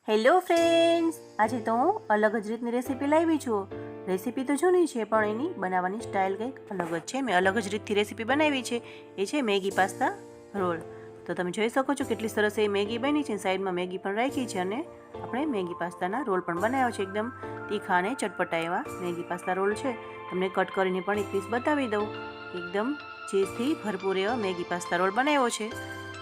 Hello friends, આજે તો હું અલગ જ રીતની રેસીપી લાવી છું. રેસીપી તો જૂની છે પણ એની બનાવવાની સ્ટાઇલ કંઈક અલગ જ છે. મેં અલગ જ રીતથી રેસીપી બનાવી છે. એ છે મેગી પાસ્તા રોલ. તો તમે જોઈ શકો છો કેટલી સરસ એ મેગી બની છે. સાઈડમાં મેગી પણ રાખી છે અને આપણે મેગી પાસ્તાના રોલ પણ બનાવ્યો છે. એકદમ તીખા અને ચટપટા એવા મેગી પાસ્તા રોલ છે. તમને કટ કરીને પણ એક પીસ બતાવી દઉં. એકદમ ચીઝથી ભરપૂર એવા મેગી પાસ્તા રોલ બનાવ્યો છે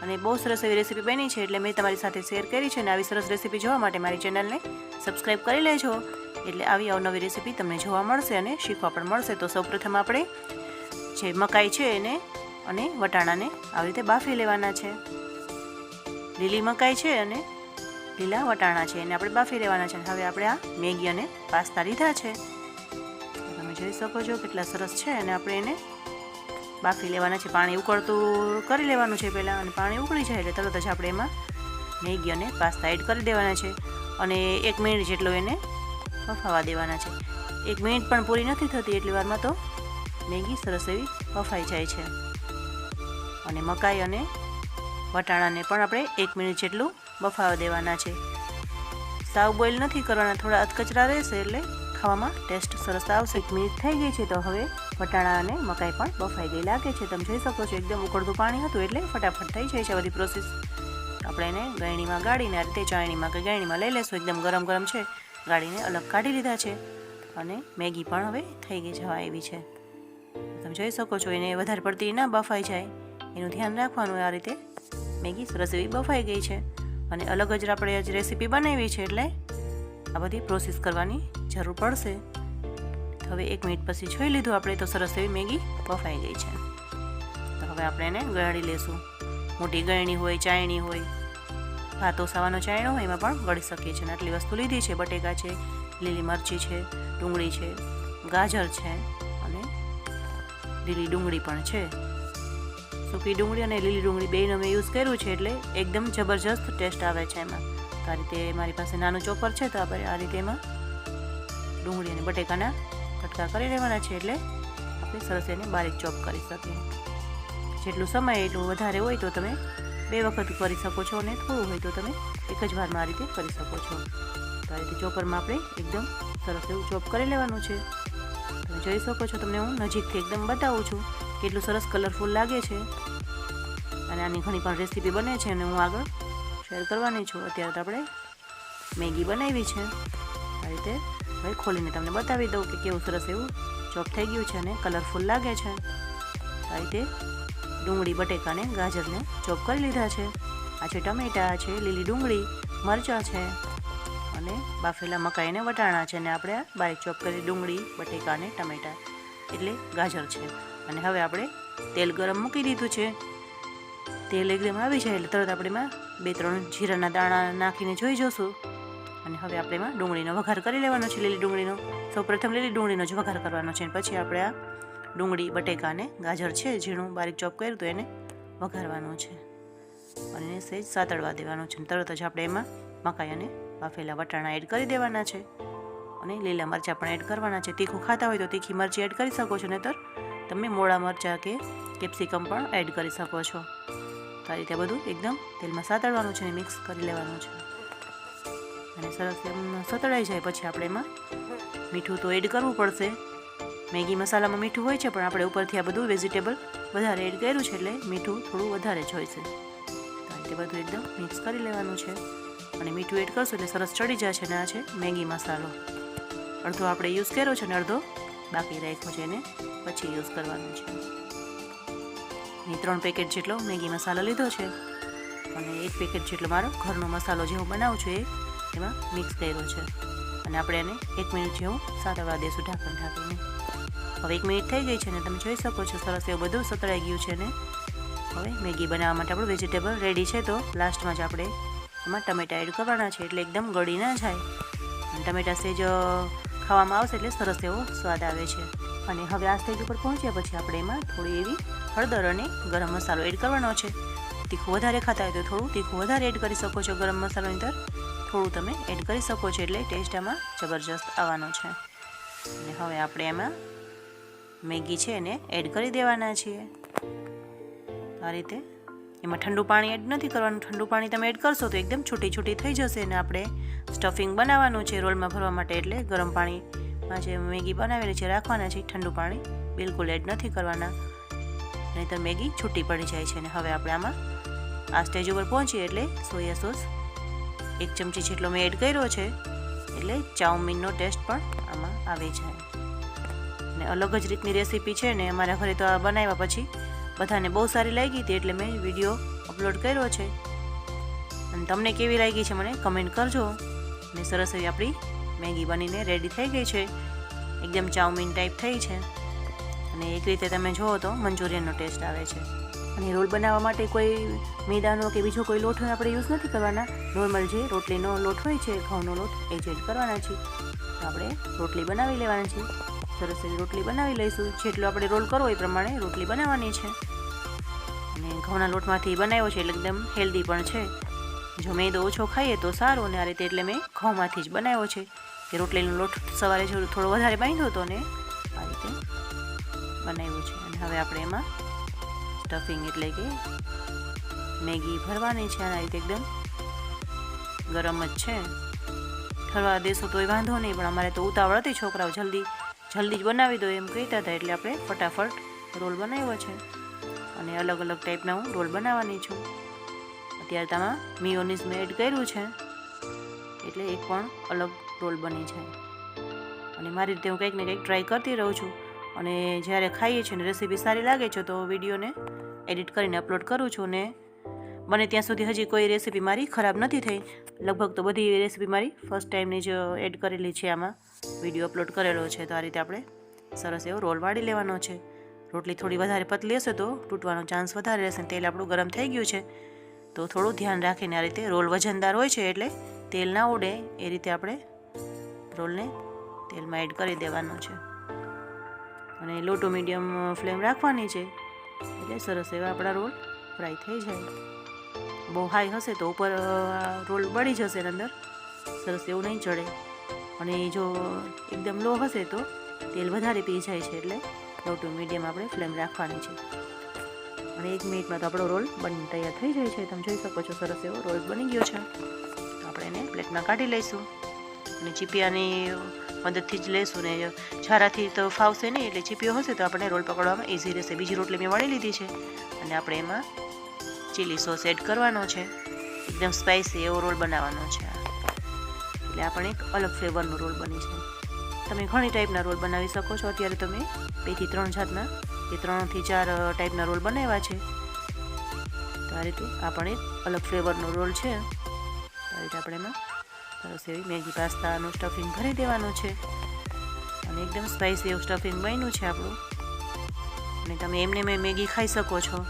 અને બહુ સરસ એવી રેસીપી બની છે એટલે મેં તમારી સાથે શેર કરી છે. અને આવી સરસ રેસીપી જોવા માટે મારી ચેનલને સબસ્ક્રાઈબ કરી લેજો, એટલે આવી અવનવી રેસીપી તમને જોવા મળશે અને શીખવા પણ મળશે. તો સૌપ્રથમ આપણે જે મકાઈ છે એને અને વટાણાને આવી રીતે બાફી લેવાના છે. લીલી મકાઈ છે અને લીલા વટાણા છે એને આપણે બાફી લેવાના છે. હવે આપણે આ મેગી અને પાસ્તા લીધા છે, તમે જોઈ શકો છો કેટલા સરસ છે. અને આપણે એને બાફી લેવાના છે. પાણી ઉકળતું કરી લેવાનું છે પહેલાં, અને પાણી ઉકળી જાય એટલે તરત જ આપણે એમાં મેગી અને પાસ્તા એડ કરી દેવાના છે અને 1 મિનિટ જેટલો એને બફાવા દેવાના છે. 1 મિનિટ પણ પૂરી નથી થતી એટલી વારમાં તો મેગી સરસ એવી બફાઈ જાય છે. અને મકાઈ અને વટાણાને પણ આપણે 1 મિનિટ જેટલું બફાવા દેવાના છે. સાવ બોઇલ નથી કરવાના, થોડા અધકચરા રહેશે એટલે ખાવામાં ટેસ્ટ સરસ આવશે. 1 મિનિટ થઈ ગઈ છે તો હવે વટાણા અને મકાઈ પણ બફાઈ ગઈ લાગે છે. તમે જોઈ શકો છો એકદમ ઉકળતું પાણી હતું એટલે ફટાફટ થઈ જાય છે બધી પ્રોસેસ. આપણે એને ગળણીમાં ગાળીને આ રીતે ચાળણીમાં કે ગળણીમાં લઈ લેશું. એકદમ ગરમ ગરમ છે, ગાળીને અલગ કાઢી લીધા છે. અને મેગી પણ હવે થઈ ગઈ જવા એવી છે. તમે જોઈ શકો છો એને વધારે પડતી ના બફાઈ જાય એનું ધ્યાન રાખવાનું. આ રીતે મેગી સરસ એવી બફાઈ ગઈ છે અને અલગ જ આપણે આજ રેસીપી બનાવી છે એટલે આ બધી પ્રોસેસ કરવાની જરૂર પડશે. હવે 1 મિનિટ પછી જોઈ લીધું આપણે તો સરસ એવી મેગી બફાઈ ગઈ છે. તો હવે આપણે એને ગાળી લેશું. મોટી ગળણી હોય, ચાયણી હોય, ભાત ઓસાવાનો ચાયણો હોય એમાં પણ ગળી શકીએ છીએ. આટલી વસ્તુ લીધી છે. બટેકા છે, લીલી મરચી છે, ડુંગળી છે, ગાજર છે અને લીલી ડુંગળી પણ છે. સૂકી ડુંગળી અને લીલી ડુંગળી બેયનો મેં યુઝ કર્યું છે એટલે એકદમ જબરજસ્ત ટેસ્ટ આવે છે એમાં. તો આ રીતે મારી પાસે નાનું ચોપર છે તો આપણે આ રીતે એમાં ડુંગળી અને બટેકાના કટકા કરી લેવાના છે એટલે આપણે સરસ એને બારીક ચોપ કરી શકીએ. જેટલું સમય એટલું વધારે હોય તો તમે 2 વખત કરી શકો છો અને થોડું હોય તો તમે એક જ વારમાં આ રીતે કરી શકો છો. તો આ રીતે ચોપરમાં આપણે એકદમ સરસ એવું ચોપ કરી લેવાનું છે. તમે જોઈ શકો છો, તમને હું નજીકથી એકદમ બતાવું છું કેટલું સરસ કલરફુલ લાગે છે. અને આની ઘણી પણ રેસીપી બને છે અને હું આગળ શેર કરવાની છું. અત્યારે તો આપણે મેગી બનાવી છે. આ રીતે હવે ખોલીને તમને બતાવી દઉં કે કેવું સરસ એવું ચોપ થઈ ગયું છે અને કલરફુલ લાગે છે. આ રીતે ડુંગળી, બટેકા અને ગાજરને ચોપ કરી લીધા છે. આ છે ટમેટાં છે, લીલી ડુંગળી, મરચાં છે અને બાફેલા મકાઈ અને વટાણા છે. અને આપણે આ બારીક ચોપ કરી ડુંગળી, બટેકા અને ટમેટાં એટલે ગાજર છે. અને હવે આપણે તેલ ગરમ મૂકી દીધું છે. તેલ એકદમ આવી જાય એટલે તરત આપણે એમાં 2-3 જીરાના દાણા નાખીને જોઈ જોશું. અને હવે આપણે એમાં ડુંગળીનો વઘાર કરી લેવાનો છે. લીલી ડુંગળીનો સૌપ્રથમ લીલી ડુંગળીનો જ વઘાર કરવાનો છે. પછી આપણે આ ડુંગળી, બટેકા અને ગાજર છે ઝીણું બારીક ચોપ કર્યું તો એને વઘારવાનું છે અને એને સહેજ સાતળવા દેવાનું છે. તરત જ આપણે એમાં મકાઈ અને બાફેલા વટાણા એડ કરી દેવાના છે અને લીલા મરચાં પણ એડ કરવાના છે. તીખું ખાતા હોય તો તીખી મરચી એડ કરી શકો છો, નહીંતર તમે મોળા મરચાં કે કેપ્સિકમ પણ એડ કરી શકો છો. તો આ રીતે બધું એકદમ તેલમાં સાતળવાનું છે અને મિક્સ કરી લેવાનું છે. અને સરસ એમ સતળાઈ જાય પછી આપણે એમાં મીઠું તો એડ કરવું પડશે. મેગી મસાલામાં મીઠું હોય છે પણ આપણે ઉપરથી આ બધું વેજીટેબલ વધારે એડ કર્યું છે એટલે મીઠું થોડું વધારે જ હોય છે. તો આ રીતે બધું એકદમ મિક્સ કરી લેવાનું છે અને મીઠું એડ કરશું એટલે સરસ ચડી જશે. અને આ છે મેગી મસાલો, અડધો આપણે યુઝ કર્યો છે અને અડધો બાકી રાખ્યો છે, એને પછી યુઝ કરવાનું છે. મેં 3 પેકેટ જેટલો મેગી મસાલો લીધો છે અને 1 પેકેટ જેટલો મારો ઘરનો મસાલો જે હું બનાવું છું એ એમાં મિક્સ કર્યો છે. અને આપણે એને 1 મિનિટ જેવું સાતળવા દઈશું ઢાંકણ ઢાંકીને. હવે 1 મિનિટ થઈ ગઈ છે અને તમે જોઈ શકો છો સરસ એવું બધું સતળાઈ ગયું છે. ને હવે મેગી બનાવવા માટે આપણું વેજીટેબલ રેડી છે. તો લાસ્ટમાં જ આપણે એમાં ટમેટાં એડ કરવાના છે એટલે એકદમ ગળી ના જાય. અને ટમેટાં સેજ ખાવામાં આવશે એટલે સરસ એવો સ્વાદ આવે છે. અને હવે આ સ્ટેજ ઉપર પહોંચ્યા પછી આપણે એમાં થોડી એવી હળદર અને ગરમ મસાલો એડ કરવાનો છે. તીખું વધારે ખાતા હોય તો થોડું તીખું વધારે એડ કરી શકો છો. ગરમ મસાલાની અંદર થોડું તમે એડ કરી શકો છો એટલે ટેસ્ટ આમાં જબરજસ્ત આવવાનો છે. અને હવે આપણે એમાં મેગી છે એને એડ કરી દેવાના છીએ. આ રીતે એમાં ઠંડુ પાણી એડ નથી કરવાનું. ઠંડુ પાણી તમે એડ કરશો તો એકદમ છૂટી છૂટી થઈ જશે અને આપણે સ્ટફિંગ બનાવવાનું છે રોલમાં ભરવા માટે, એટલે ગરમ પાણીમાં જે મેગી બનાવેલી છે રાખવાના છે. ઠંડુ પાણી બિલકુલ એડ નથી કરવાના, નહીંતર મેગી છૂટી પડી જાય છે. અને હવે આપણે આમાં આ સ્ટેજ ઉપર પહોંચીએ એટલે સોયા સોસ 1 ચમચી જેટલો મેં એડ કર્યો છે, એટલે ચાઉમીનનો ટેસ્ટ પણ આમાં આવે છે. અને અલગ જ રીતની રેસીપી છે ને અમારા ઘરે તો આ બનાવ્યા પછી બધાને બહુ સારી લાગી હતી, એટલે મેં વિડીયો અપલોડ કર્યો છે. અને તમને કેવી લાગી છે મને કમેન્ટ કરજો. અને સરસ એવી આપણી મેગી બનીને રેડી થઈ ગઈ છે, એકદમ ચાઉમીન ટાઈપ થઈ છે. અને એક રીતે તમે જુઓ તો મંચુરિયનનો ટેસ્ટ આવે છે. અને રોલ બનાવવા માટે કોઈ મેદાનો કે બીજો કોઈ લોટ આપણે યુઝ નથી કરવાના. નોર્મલ જે રોટલીનો લોટ હોય છે, ઘઉંનો લોટ, એ જ એડ કરવાના છે. તો આપણે રોટલી બનાવી લેવાની છે. સરસ એવી રોટલી બનાવી લઈશું. જેટલો આપણે રોલ કરવો એ પ્રમાણે રોટલી બનાવવાની છે. અને ઘઉંના લોટમાંથી બનાવ્યો છે એટલે એકદમ હેલ્ધી પણ છે. જો મેદો ઓછો ખાઈએ તો સારું, અને આ રીતે એટલે મેં ઘઉંમાંથી જ બનાવ્યો છે કે રોટલીનો લોટ સવારે થોડો વધારે બાંધ્યો હતો ને આ રીતે બનાવ્યું છે. અને હવે આપણે એમાં સ્ટફિંગ એટલે કે મેગી ભરવાની છે. આ રીતે એકદમ ગરમ જ છે, ઠરવા દેશો તોય વાંધો નહીં, પણ અમારે તો ઉતાવળ હતી, છોકરાઓ જલ્દી જ બનાવી દો એમ કહેતા હતા, એટલે આપણે ફટાફટ રોલ બનાવ્યો છે. અને અલગ અલગ ટાઈપના હું રોલ બનાવવાની છું. અત્યારે તેમાં મિયોનીઝ મેં એડ કર્યું છે, એટલે એક પણ અલગ રોલ બની છે. અને મારી રીતે હું કંઈક ને કંઈક ટ્રાય કરતી રહું છું. અને જ્યારે ખાઈએ છીએ ને રેસીપી સારી લાગે છે તો વિડીયોને એડિટ કરીને અપલોડ કરું છું. ને બને ત્યાં સુધી હજી કોઈ રેસીપી મારી ખરાબ નથી થઈ. લગભગ તો બધી રેસીપી મારી ફર્સ્ટ ટાઈમની જ એડ કરેલી છે, આમાં વિડીયો અપલોડ કરેલો છે. તો આ રીતે આપણે સરસ એવો રોલ વાળી લેવાનો છે. રોટલી થોડી વધારે પતલી હશે તો તૂટવાનો ચાન્સ વધારે રહેશે. તેલ આપણું ગરમ થઈ ગયું છે, તો થોડું ધ્યાન રાખીને આ રીતે રોલ વજનદાર હોય છે એટલે તેલ ના ઉડે એ રીતે આપણે રોલને તેલમાં એડ કરી દેવાનો છે. અને લો ટુ મીડિયમ ફ્લેમ રાખવાની છે, એટલે સરસ એવા આપણા રોલ ફ્રાય થઈ જાય. બહુ હાઈ હશે તો ઉપર રોલ બળી જશે, અંદર સરસ એવું નહીં ચડે. અને જો એકદમ લો હશે તો તેલ વધારે પી જાય છે, એટલે લો ટુ મીડિયમ આપણે ફ્લેમ રાખવાની છે. અને 1 મિનિટમાં તો આપણો રોલ બની તૈયાર થઈ જાય છે. તમે જોઈ શકો છો સરસ એવો રોલ બની ગયો છે. તો આપણે એને પ્લેટમાં કાઢી લઈશું. અને ચીપિયાની મદદથી જ લઈશું, ને છારાથી તો ફાવશે નહીં, એટલે ચીપીઓ હશે તો આપણે રોલ પકડવામાં ઇઝી રહેશે. બીજી રોટલી મેં વળી લીધી છે, અને આપણે એમાં ચીલી સોસ એડ કરવાનો છે. એકદમ સ્પાઇસી એવો રોલ બનાવવાનો છે, એટલે આપણે એક અલગ ફ્લેવરનો રોલ બની છે. તમે ઘણી ટાઈપના રોલ બનાવી શકો છો. અત્યારે તમે 2 થી 3 જાતના કે 3 થી 4 ટાઈપના રોલ બનાવ્યા છે. તો આ રીતે આ પણ એક અલગ ફ્લેવરનો રોલ છે. આ રીતે આપણે એમાં સરસ એવી મેગી પાસ્તાનું સ્ટફિંગ ભરી દેવાનું છે. અને એકદમ સ્પાઇસી એવું સ્ટફિંગ બન્યું છે આપણું. અને તમે એમને મેગી ખાઈ શકો છો.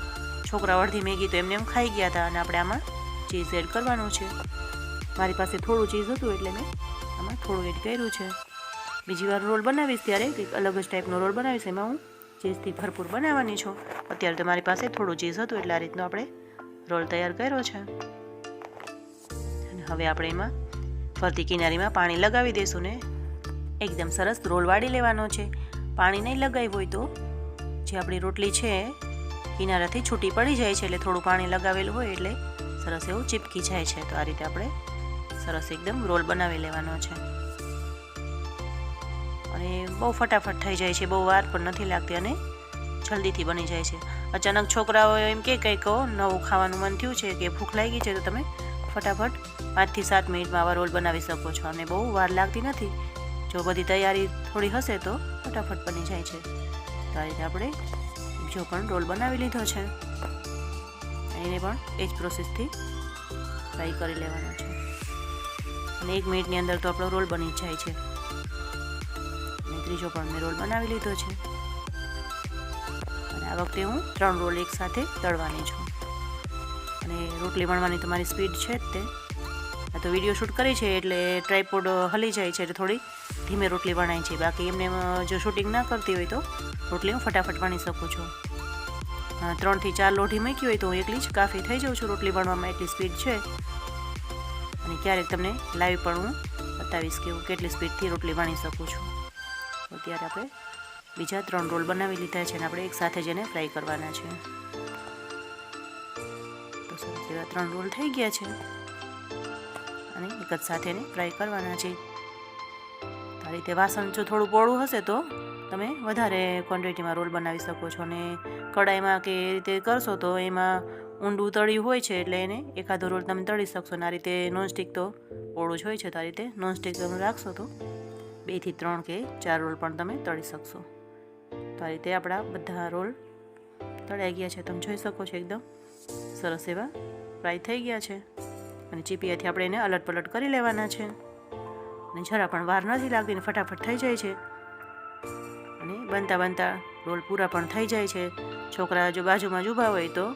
છોકરા અડધી મેગી તો એમને એમ ખાઈ ગયા હતા. અને આપણે આમાં ચીઝ એડ કરવાનું છે. મારી પાસે થોડું ચીઝ હતું એટલે મેં આમાં થોડું એડ કર્યું છે. બીજી વાર રોલ બનાવીશ ત્યારે કંઈક અલગ જ ટાઈપનો રોલ બનાવીશ, એમાં હું ચીઝથી ભરપૂર બનાવવાની છું. અત્યારે તો મારી પાસે થોડું ચીઝ હતું એટલે આ રીતનો આપણે રોલ તૈયાર કર્યો છે. અને હવે આપણે એમાં ફરતી કિનારીમાં પાણી લગાવી દઈશું ને એકદમ સરસ રોલ વાળી લેવાનો છે. પાણી નહીં લગાવ્યું હોય તો જે આપણી રોટલી છે કિનારાથી છૂટી પડી જાય છે, એટલે થોડું પાણી લગાવેલું હોય એટલે સરસ એવું ચીપકી જાય છે. તો આ રીતે આપણે સરસ એકદમ રોલ બનાવી લેવાનો છે. અને બહુ ફટાફટ થઈ જાય છે, બહુ વાર પણ નથી લાગતી અને જલ્દીથી બની જાય છે. અચાનક છોકરાઓ એમ કે કંઈક નવું ખાવાનું મન થયું છે કે ભૂખ લાગી છે, તો તમે ફટાફટ 5 થી 7 મિનિટમાં આવા રોલ બનાવી શકો છો. અને બહુ વાર લાગતી નથી. જો બધી તૈયારી થોડી હશે તો ફટાફટ બની જાય છે. તો આ રીતે આપણે બીજો પણ રોલ બનાવી લીધો છે. એને પણ એ જ પ્રોસેસથી ફ્રાય કરી લેવાનો છે. અને 1 મિનિટની અંદર તો આપણો રોલ બની જાય છે. અને ત્રીજો પણ મેં રોલ બનાવી લીધો છે. અને આ વખતે હું 3 રોલ એકસાથે તળવાની છું. અને રોટલી વણવાની તમારી સ્પીડ છે જ તે. આ તો વિડીયો શૂટ કરી છે એટલે ટ્રાયપોડ હલી જાય છે, એટલે થોડી ધીમે રોટલી વણાય છે. બાકી એમને જો શૂટિંગ ના કરતી હોય તો રોટલી હું ફટાફટ વણી શકું છું. 3 થી 4 લોઢી મૂકી હોય તો હું એકલી જ કાફી થઈ જાઉં છું. રોટલી વણવામાં એટલી સ્પીડ છે. અને ક્યારેક તમને લાઈવ પણ હું બતાવીશ કે હું કેટલી સ્પીડથી રોટલી વણી શકું છું. તો ત્યારે આપણે બીજા 3 રોલ બનાવી લીધા છે અને આપણે એક સાથે જ એને ફ્રાય કરવાના છે. એવા 3 રોલ થઈ ગયા છે અને એક જ સાથે એને ફ્રાય કરવાના છે. આ રીતે વાસણ જો થોડું પોળું હશે તો તમે વધારે ક્વોન્ટિટીમાં રોલ બનાવી શકો છો અને કડાઈમાં કે એ રીતે કરશો તો એમાં ઊંડું તળિયું હોય છે એટલે એને એકાદો રોલ તમે તળી શકશો. અને આ રીતે નોનસ્ટિક તો પોળું જ હોય છે તો આ રીતે નોનસ્ટિક તમે રાખશો તો 2 થી 3 કે 4 રોલ પણ તમે તળી શકશો. તો આ રીતે આપણા બધા રોલ તળાઈ ગયા છે. તમે જોઈ શકો છો એકદમ સરસ એવા ફ્રાય થઈ ગયા છે અને ચીપિયાથી આપણે એને અલટ પલટ કરી લેવાના છે અને જરા પણ વાર નથી લાગતી ને ફટાફટ થઈ જાય છે અને બનતા રોલ પૂરા પણ થઈ જાય છે. છોકરા જો બાજુમાં જ ઊભા હોય તો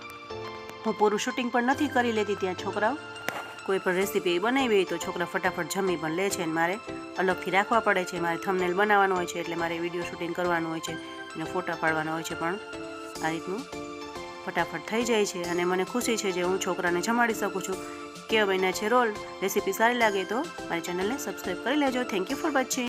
હું પૂરું શૂટિંગ પણ નથી કરી લેતી. ત્યાં છોકરાઓ કોઈ પણ રેસીપી બનાવી હોય તો છોકરા ફટાફટ જમી પણ લે છે અને મારે અલગથી રાખવા પડે છે. મારે થંબનેલ બનાવવાનું હોય છે એટલે મારે વિડીયો શૂટિંગ કરવાનું હોય છે અને ફોટા પાડવાના હોય છે. પણ આ રીતનું ફટાફટ થઈ જાય છે અને મને ખુશી છે જે હું છોકરાને જમાડી શકું છું. કેવા બન્યા છે રોલ. રેસીપી સારી લાગે તો મારી ચેનલને સબસ્ક્રાઈબ કરી લેજો. Thank you for watching.